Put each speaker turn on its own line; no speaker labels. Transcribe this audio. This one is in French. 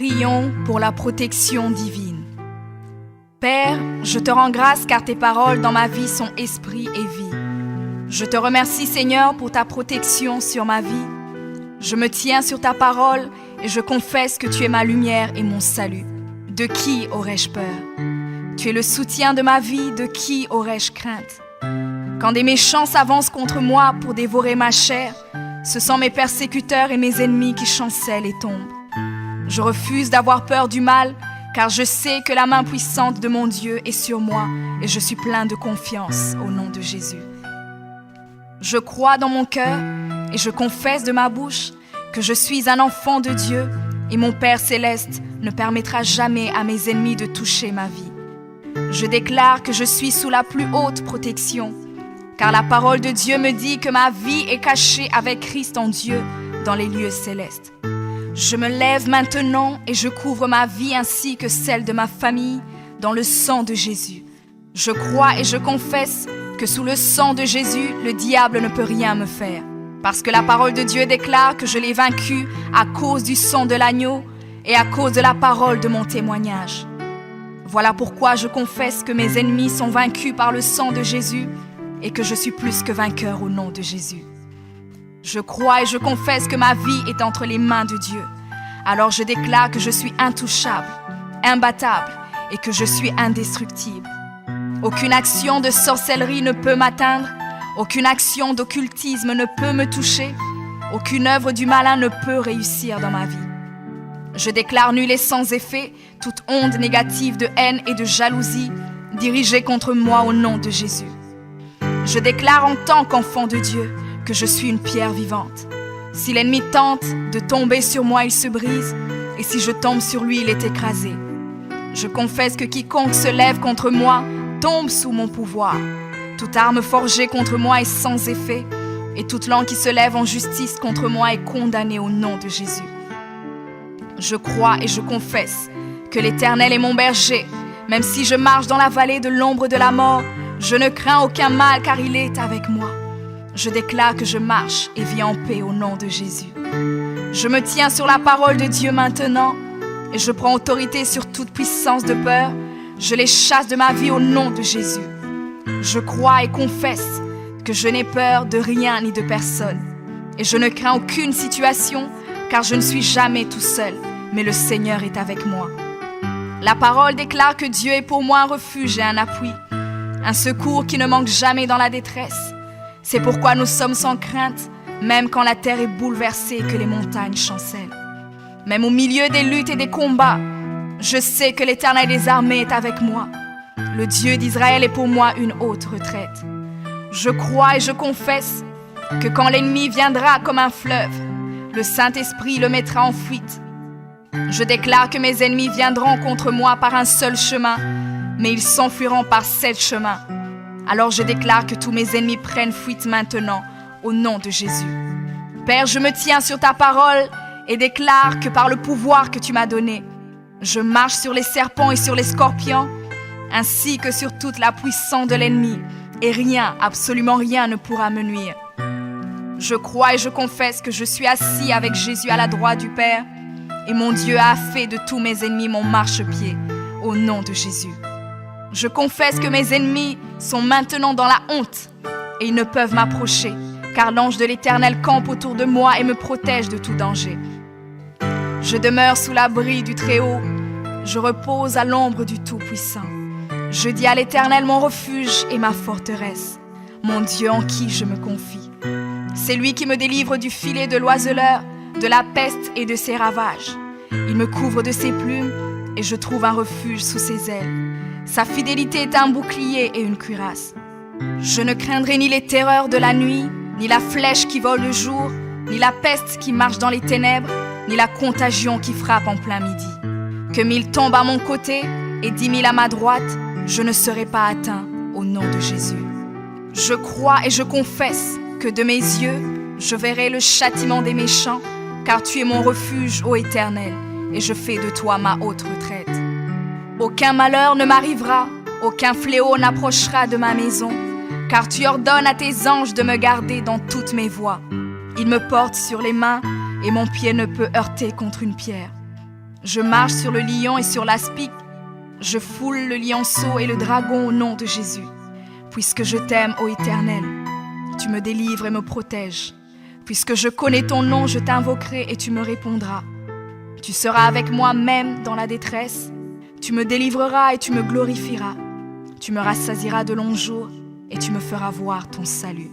Prions pour la protection divine. Père, je te rends grâce car tes paroles dans ma vie sont esprit et vie. Je te remercie Seigneur pour ta protection sur ma vie. Je me tiens sur ta parole et je confesse que tu es ma lumière et mon salut. De qui aurais-je peur? Tu es le soutien de ma vie, de qui aurais-je crainte? Quand des méchants s'avancent contre moi pour dévorer ma chair, ce sont mes persécuteurs et mes ennemis qui chancellent et tombent. Je refuse d'avoir peur du mal, car je sais que la main puissante de mon Dieu est sur moi et je suis plein de confiance au nom de Jésus. Je crois dans mon cœur et je confesse de ma bouche que je suis un enfant de Dieu et mon Père céleste ne permettra jamais à mes ennemis de toucher ma vie. Je déclare que je suis sous la plus haute protection, car la parole de Dieu me dit que ma vie est cachée avec Christ en Dieu dans les lieux célestes. Je me lève maintenant et je couvre ma vie ainsi que celle de ma famille dans le sang de Jésus. Je crois et je confesse que sous le sang de Jésus, le diable ne peut rien me faire, parce que la parole de Dieu déclare que je l'ai vaincu à cause du sang de l'agneau et à cause de la parole de mon témoignage. Voilà pourquoi je confesse que mes ennemis sont vaincus par le sang de Jésus et que je suis plus que vainqueur au nom de Jésus. Je crois et je confesse que ma vie est entre les mains de Dieu. Alors je déclare que je suis intouchable, imbattable et que je suis indestructible. Aucune action de sorcellerie ne peut m'atteindre, aucune action d'occultisme ne peut me toucher, aucune œuvre du malin ne peut réussir dans ma vie. Je déclare nul et sans effet toute onde négative de haine et de jalousie dirigée contre moi au nom de Jésus. Je déclare en tant qu'enfant de Dieu que je suis une pierre vivante. Si l'ennemi tente de tomber sur moi, il se brise, et si je tombe sur lui, il est écrasé. Je confesse que quiconque se lève contre moi tombe sous mon pouvoir. Toute arme forgée contre moi est sans effet, et toute langue qui se lève en justice contre moi est condamnée au nom de Jésus. Je crois et je confesse que l'Éternel est mon berger. Même si je marche dans la vallée de l'ombre de la mort, je ne crains aucun mal car il est avec moi. Je déclare que je marche et vis en paix au nom de Jésus. Je me tiens sur la parole de Dieu maintenant et je prends autorité sur toute puissance de peur. Je les chasse de ma vie au nom de Jésus. Je crois et confesse que je n'ai peur de rien ni de personne. Et je ne crains aucune situation car je ne suis jamais tout seul, mais le Seigneur est avec moi. La parole déclare que Dieu est pour moi un refuge et un appui, un secours qui ne manque jamais dans la détresse. C'est pourquoi nous sommes sans crainte, même quand la terre est bouleversée et que les montagnes chancellent. Même au milieu des luttes et des combats, je sais que l'Éternel des armées est avec moi. Le Dieu d'Israël est pour moi une haute retraite. Je crois et je confesse que quand l'ennemi viendra comme un fleuve, le Saint-Esprit le mettra en fuite. Je déclare que mes ennemis viendront contre moi par un seul chemin, mais ils s'enfuiront par 7 chemins. Alors je déclare que tous mes ennemis prennent fuite maintenant, au nom de Jésus. Père, je me tiens sur ta parole et déclare que par le pouvoir que tu m'as donné, je marche sur les serpents et sur les scorpions, ainsi que sur toute la puissance de l'ennemi, et rien, absolument rien ne pourra me nuire. Je crois et je confesse que je suis assis avec Jésus à la droite du Père, et mon Dieu a fait de tous mes ennemis mon marchepied, au nom de Jésus. Je confesse que mes ennemis sont maintenant dans la honte et ils ne peuvent m'approcher, car l'ange de l'Éternel campe autour de moi et me protège de tout danger. Je demeure sous l'abri du Très-Haut, je repose à l'ombre du Tout-Puissant. Je dis à l'Éternel mon refuge et ma forteresse, mon Dieu en qui je me confie. C'est lui qui me délivre du filet de l'oiseleur, de la peste et de ses ravages. Il me couvre de ses plumes et je trouve un refuge sous ses ailes. Sa fidélité est un bouclier et une cuirasse. Je ne craindrai ni les terreurs de la nuit, ni la flèche qui vole le jour, ni la peste qui marche dans les ténèbres, ni la contagion qui frappe en plein midi. Que 1000 tombent à mon côté et 10 000 à ma droite, je ne serai pas atteint au nom de Jésus. Je crois et je confesse que de mes yeux, je verrai le châtiment des méchants, car tu es mon refuge, ô Éternel, et je fais de toi ma haute retraite. Aucun malheur ne m'arrivera, aucun fléau n'approchera de ma maison, car tu ordonnes à tes anges de me garder dans toutes mes voies. Ils me portent sur les mains et mon pied ne peut heurter contre une pierre. Je marche sur le lion et sur l'aspic. Je foule le lionceau et le dragon au nom de Jésus. Puisque je t'aime, ô Éternel, tu me délivres et me protèges. Puisque je connais ton nom, je t'invoquerai et tu me répondras. Tu seras avec moi même dans la détresse. Tu me délivreras et tu me glorifieras. Tu me rassasieras de longs jours et tu me feras voir ton salut.